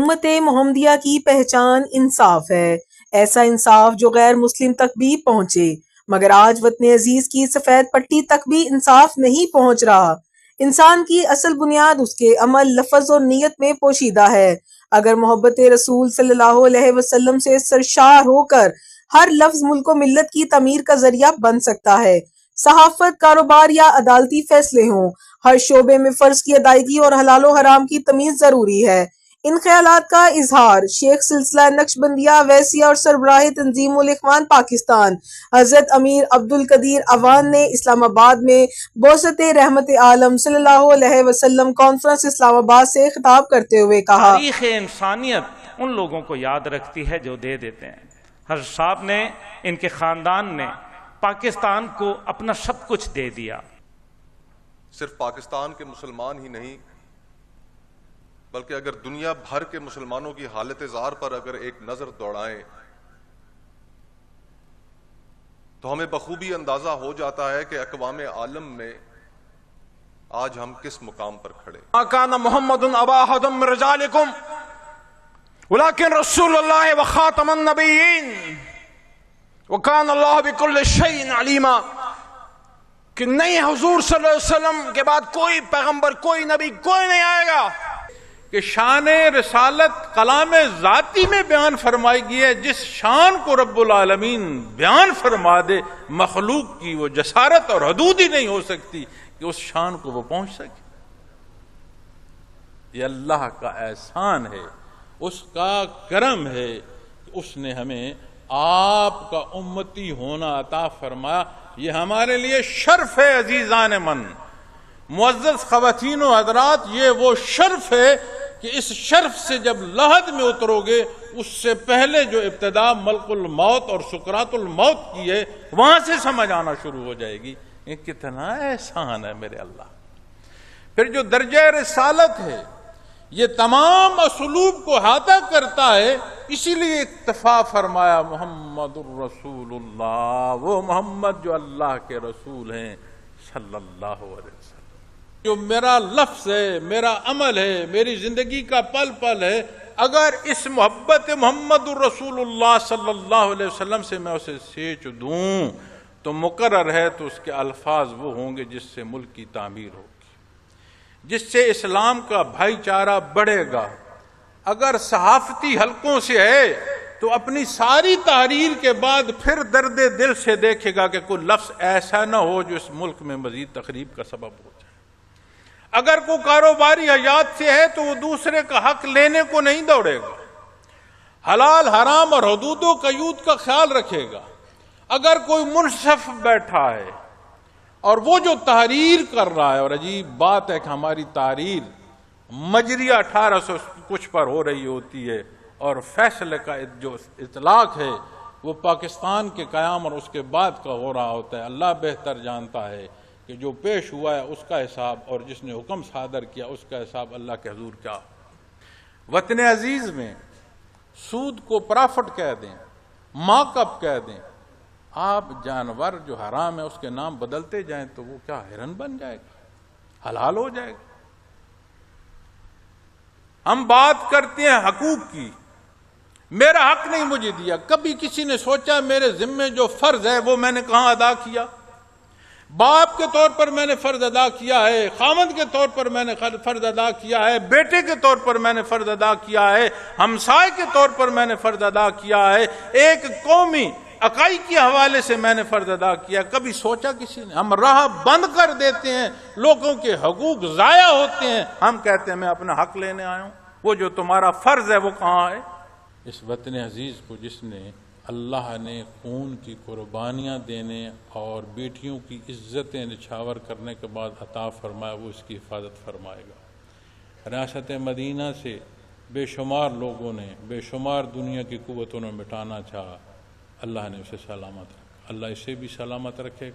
امت محمدیہ کی پہچان انصاف ہے، ایسا انصاف جو غیر مسلم تک بھی پہنچے، مگر آج وطن عزیز کی سفید پٹی تک بھی انصاف نہیں پہنچ رہا۔ انسان کی اصل بنیاد اس کے عمل، لفظ اور نیت میں پوشیدہ ہے۔ اگر محبت رسول صلی اللہ علیہ وسلم سے سرشار ہو کر ہر لفظ ملک و ملت کی تعمیر کا ذریعہ بن سکتا ہے، صحافت، کاروبار یا عدالتی فیصلے ہوں، ہر شعبے میں فرض کی ادائیگی اور حلال و حرام کی تمیز ضروری ہے۔ ان خیالات کا اظہار شیخ سلسلہ نقشبندیہ ویسیہ اور سربراہ تنظیم الاخوان پاکستان حضرت امیر عبدالقدیر اعوان نے اسلام آباد میں بعثت رحمت عالم صلی اللہ علیہ وسلم کانفرنس اسلام آباد سے خطاب کرتے ہوئے کہا۔ تاریخ انسانیت ان لوگوں کو یاد رکھتی ہے جو دے دیتے ہیں۔ حضرت صاحب نے، ان کے خاندان نے پاکستان کو اپنا سب کچھ دے دیا۔ صرف پاکستان کے مسلمان ہی نہیں بلکہ اگر دنیا بھر کے مسلمانوں کی حالت زار پر اگر ایک نظر دوڑائیں تو ہمیں بخوبی اندازہ ہو جاتا ہے کہ اقوام عالم میں آج ہم کس مقام پر کھڑے۔ ما کان محمد ابا احد من رجالکم ولکن رسول اللہ وخاتم النبیین وکان اللہ بکل شیء علیما، کہ نہیں حضور صلی اللہ علیہ وسلم کے بعد کوئی پیغمبر، کوئی نبی، کوئی نہیں آئے گا کہ شان رسالت کلام ذاتی میں بیان فرمائی گئی ہے۔ جس شان کو رب العالمین بیان فرما دے، مخلوق کی وہ جسارت اور حدود ہی نہیں ہو سکتی کہ اس شان کو وہ پہنچ سکے۔ یہ اللہ کا احسان ہے، اس کا کرم ہے کہ اس نے ہمیں آپ کا امتی ہونا عطا فرمایا۔ یہ ہمارے لیے شرف ہے عزیزان من، معزز خواتین و حضرات، یہ وہ شرف ہے کہ اس شرف سے جب لحد میں اترو گے، اس سے پہلے جو ابتدا ملک الموت اور سکرات الموت کی ہے، وہاں سے سمجھ آنا شروع ہو جائے گی یہ کتنا احسان ہے میرے اللہ۔ پھر جو درجہ رسالت ہے یہ تمام اسلوب کو احاطہ کرتا ہے، اسی لیے اکتفا فرمایا محمد الرسول اللہ، وہ محمد جو اللہ کے رسول ہیں صلی اللہ علیہ وسلم۔ جو میرا لفظ ہے، میرا عمل ہے، میری زندگی کا پل پل ہے، اگر اس محبت محمد الرسول اللہ صلی اللہ علیہ وسلم سے میں اسے سینچ دوں تو مقرر ہے تو اس کے الفاظ وہ ہوں گے جس سے ملک کی تعمیر ہوگی، جس سے اسلام کا بھائی چارہ بڑھے گا۔ اگر صحافتی حلقوں سے ہے تو اپنی ساری تحریر کے بعد پھر درد دل سے دیکھے گا کہ کوئی لفظ ایسا نہ ہو جو اس ملک میں مزید تخریب کا سبب ہو جائے۔ اگر کوئی کاروباری حیات سے ہے تو وہ دوسرے کا حق لینے کو نہیں دوڑے گا، حلال حرام اور حدود و قیود کا خیال رکھے گا۔ اگر کوئی منصف بیٹھا ہے اور وہ جو تحریر کر رہا ہے، اور عجیب بات ہے کہ ہماری تحریر مجریہ 1800 کچھ پر ہو رہی ہوتی ہے اور فیصلے کا جو اطلاق ہے وہ پاکستان کے قیام اور اس کے بعد کا ہو رہا ہوتا ہے۔ اللہ بہتر جانتا ہے کہ جو پیش ہوا ہے اس کا حساب اور جس نے حکم صادر کیا اس کا حساب اللہ کے حضور کیا ہو۔ وطن عزیز میں سود کو پرافٹ کہہ دیں، مارک اپ کہہ دیں، آپ جانور جو حرام ہے اس کے نام بدلتے جائیں تو وہ کیا ہرن بن جائے گا، حلال ہو جائے گا۔ ہم بات کرتے ہیں حقوق کی، میرا حق نہیں مجھے دیا، کبھی کسی نے سوچا میرے ذمے جو فرض ہے وہ میں نے کہاں ادا کیا؟ باپ کے طور پر میں نے فرض ادا کیا ہے، خاوند کے طور پر میں نے فرض ادا کیا ہے، بیٹے کے طور پر میں نے فرض ادا کیا ہے، ہمسائے کے طور پر میں نے فرض ادا کیا ہے، ایک قومی عقائد کے حوالے سے میں نے فرض ادا کیا۔ کبھی سوچا کسی نے؟ ہم راہ بند کر دیتے ہیں، لوگوں کے حقوق ضائع ہوتے ہیں، ہم کہتے ہیں میں اپنا حق لینے آیا ہوں۔ وہ جو تمہارا فرض ہے وہ کہاں ہے؟ اس وطن عزیز کو جس نے اللہ نے خون کی قربانیاں دینے اور بیٹیوں کی عزتیں نچھاور کرنے کے بعد عطا فرمایا، وہ اس کی حفاظت فرمائے گا۔ ریاست مدینہ سے بے شمار لوگوں نے، بے شمار دنیا کی قوتوں نے مٹانا چاہا، اللہ نے اسے سلامت رکھا، اللہ اسے بھی سلامت رکھے گا۔